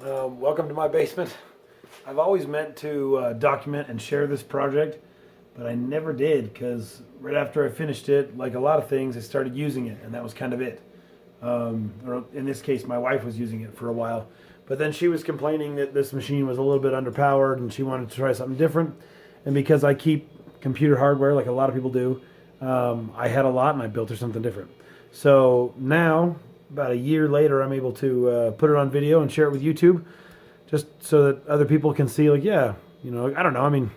Welcome to my basement. I've always meant to document and share this project, but I never did because right after I finished it, like a lot of things, I started using it, and that was kind of it. Or in this case, my wife was using it for a while, but then she was complaining that this machine was a little bit underpowered and she wanted to try something different. And because I keep computer hardware like a lot of people do, I had a lot and I built her something different. So now, about a year later, I'm able to put it on video and share it with YouTube, just so that other people can see, like, yeah, you know, I don't know. I mean,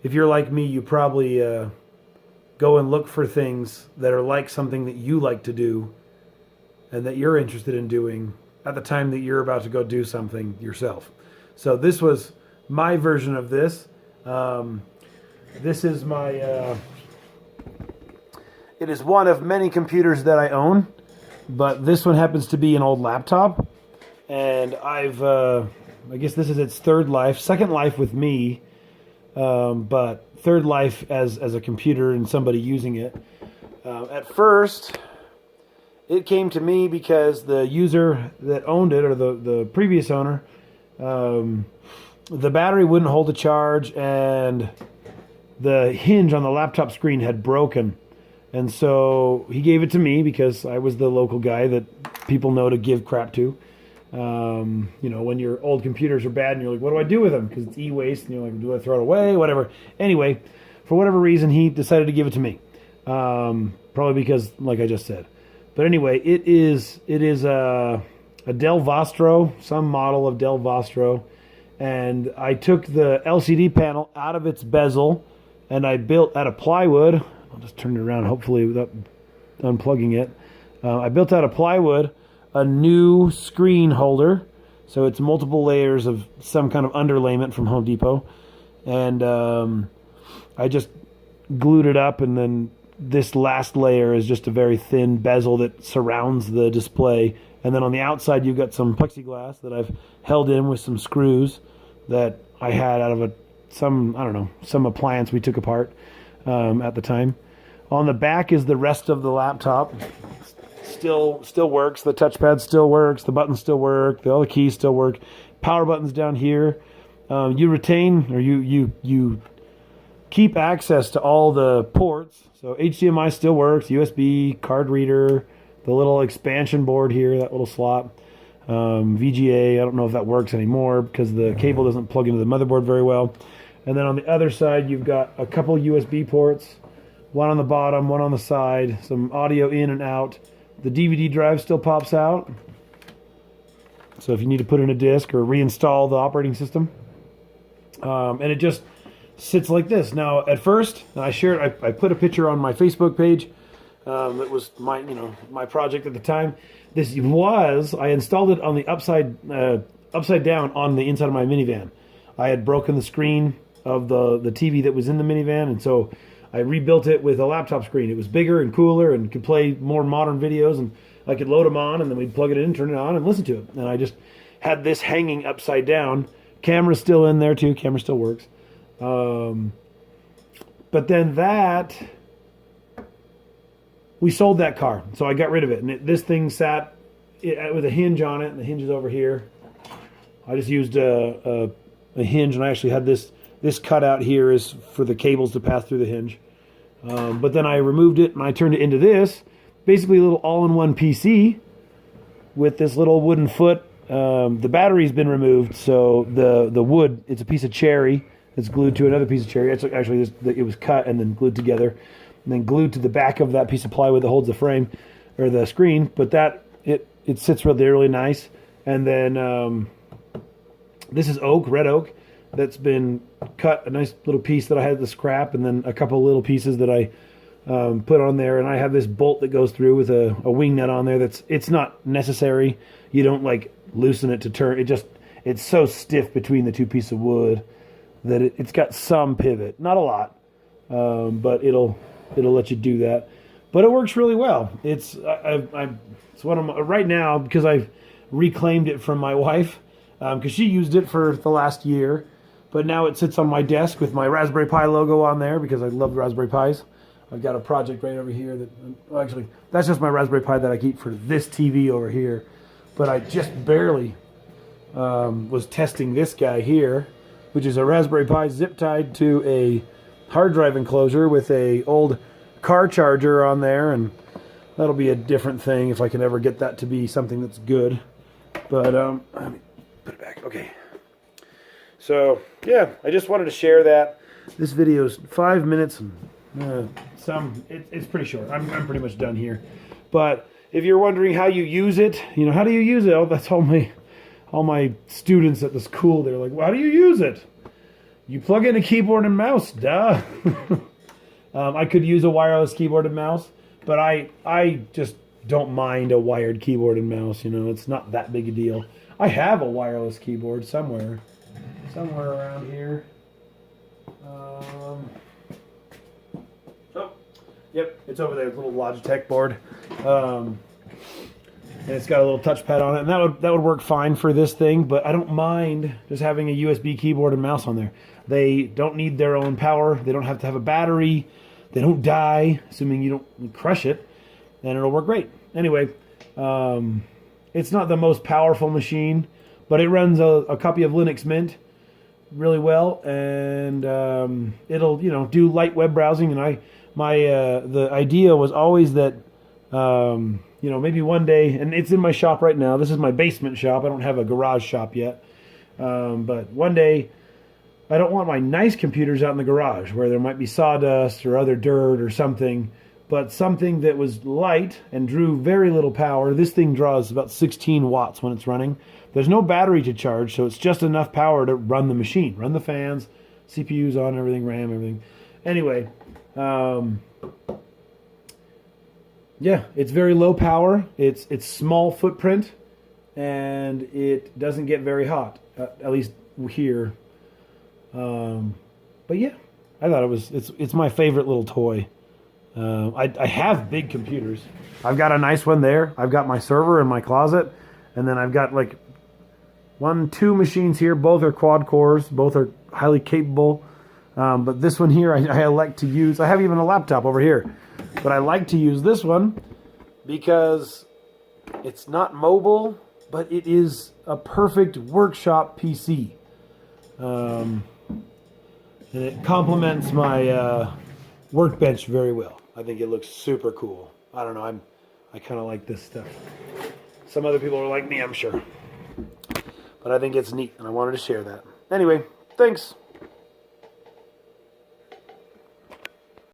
if you're like me, you probably go and look for things that are like something that you like to do and that you're interested in doing at the time that you're about to go do something yourself. So this was my version of this. This is my, it is one of many computers that I own, but this one happens to be an old laptop. And I guess this is its second life with me, but third life as a computer and somebody using it. At first, it came to me because the user that owned it, or the previous owner, the battery wouldn't hold a charge and the hinge on the laptop screen had broken. And so he gave it to me because I was the local guy that people know to give crap to. You know, when your old computers are bad and you're like, what do I do with them? Because it's e-waste, and you're like, do I throw it away? Whatever. Anyway, for whatever reason, he decided to give it to me. Probably because, like I just said. But anyway, it is a Dell Vostro, some model of Dell Vostro. And I took the LCD panel out of its bezel and I built out of plywood. I'll just turn it around, hopefully, without unplugging it. I built out of plywood a new screen holder. So it's multiple layers of some kind of underlayment from Home Depot. And I just glued it up, and then this last layer is just a very thin bezel that surrounds the display. And then on the outside, you've got some plexiglass that I've held in with some screws that I had out of some appliance we took apart at the time. On the back is the rest of the laptop. Still works. The touchpad still works. The buttons still work. All the keys still work. Power buttons down here. You retain, or you keep access to all the ports. So HDMI still works. USB, card reader, the little expansion board here, that little slot. VGA, I don't know if that works anymore because the cable doesn't plug into the motherboard very well. And then on the other side, you've got a couple USB ports, one on the bottom, one on the side, some audio in and out. The DVD drive still pops out, so if you need to put in a disk or reinstall the operating system. And it just sits like this. Now, at first, I put a picture on my Facebook page. It was my project at the time. I installed it on the upside down on the inside of my minivan. I had broken the screen of the TV that was in the minivan, and so I rebuilt it with a laptop screen. It was bigger and cooler and could play more modern videos, and I could load them on, and then we'd plug it in, turn it on, and listen to it. And I just had this hanging upside down. Camera's still in there too. Camera still works. But then we sold that car, so I got rid of it. And this thing sat with a hinge on it, and the hinge is over here. I just used a hinge, and I actually had this cutout here is for the cables to pass through the hinge. But then I removed it and I turned it into this, basically a little all-in-one PC with this little wooden foot. The battery's been removed, so the wood, it's a piece of cherry that's glued to another piece of cherry. It's actually it was cut and then glued together, and then glued to the back of that piece of plywood that holds the frame or the screen. But it sits really nice. And then this is red oak. That's been cut, a nice little piece that I had the scrap, and then a couple little pieces that I put on there. And I have this bolt that goes through with a wing nut on there. It's not necessary. You don't like loosen it to turn. It's so stiff between the two pieces of wood that it's got some pivot, not a lot, but it'll let you do that. But it works really well. It's one of my, right now, because I've reclaimed it from my wife, because she used it for the last year. But now it sits on my desk with my Raspberry Pi logo on there because I love Raspberry Pis. I've got a project right over here actually, that's just my Raspberry Pi that I keep for this TV over here. But I just barely was testing this guy here, which is a Raspberry Pi zip tied to a hard drive enclosure with a old car charger on there, and that'll be a different thing if I can ever get that to be something that's good. But let me put it back. Okay. So yeah, I just wanted to share that. This video is 5 minutes and it's pretty short. I'm pretty much done here. But if you're wondering how you use it, how do you use it? Oh, that's all my students at the school. They're like, well, how do you use it? You plug in a keyboard and mouse, duh. I could use a wireless keyboard and mouse, but I just don't mind a wired keyboard and mouse. It's not that big a deal. I have a wireless keyboard somewhere around here. Oh, yep, it's over there. It's a little Logitech board, and it's got a little touchpad on it, and that would work fine for this thing. But I don't mind just having a USB keyboard and mouse on there. They don't need their own power. They don't have to have a battery. They don't die, assuming you don't crush it, and it'll work great. Anyway, it's not the most powerful machine, but it runs a copy of Linux Mint really well, and it'll do light web browsing. And the idea was always that maybe one day, and it's in my shop right now. This is my basement shop. I don't have a garage shop yet, but one day I don't want my nice computers out in the garage where there might be sawdust or other dirt or something, but something that was light and drew very little power. This thing draws about 16 watts when it's running. There's no battery to charge, so it's just enough power to run the machine, run the fans, CPU's on, everything, RAM, everything. Anyway, yeah, it's very low power. It's small footprint, and it doesn't get very hot, at least here. But yeah, I thought it's my favorite little toy. I have big computers. I've got a nice one there. I've got my server in my closet, and then I've got like 2 machines here. Both are quad cores. Both are highly capable. But this one here, I like to use. I have even a laptop over here, but I like to use this one because it's not mobile, but it is a perfect workshop PC. And it complements my workbench very well. I think it looks super cool. I don't know. I kind of like this stuff. Some other people are like me, I'm sure. But I think it's neat, and I wanted to share that. Anyway, thanks.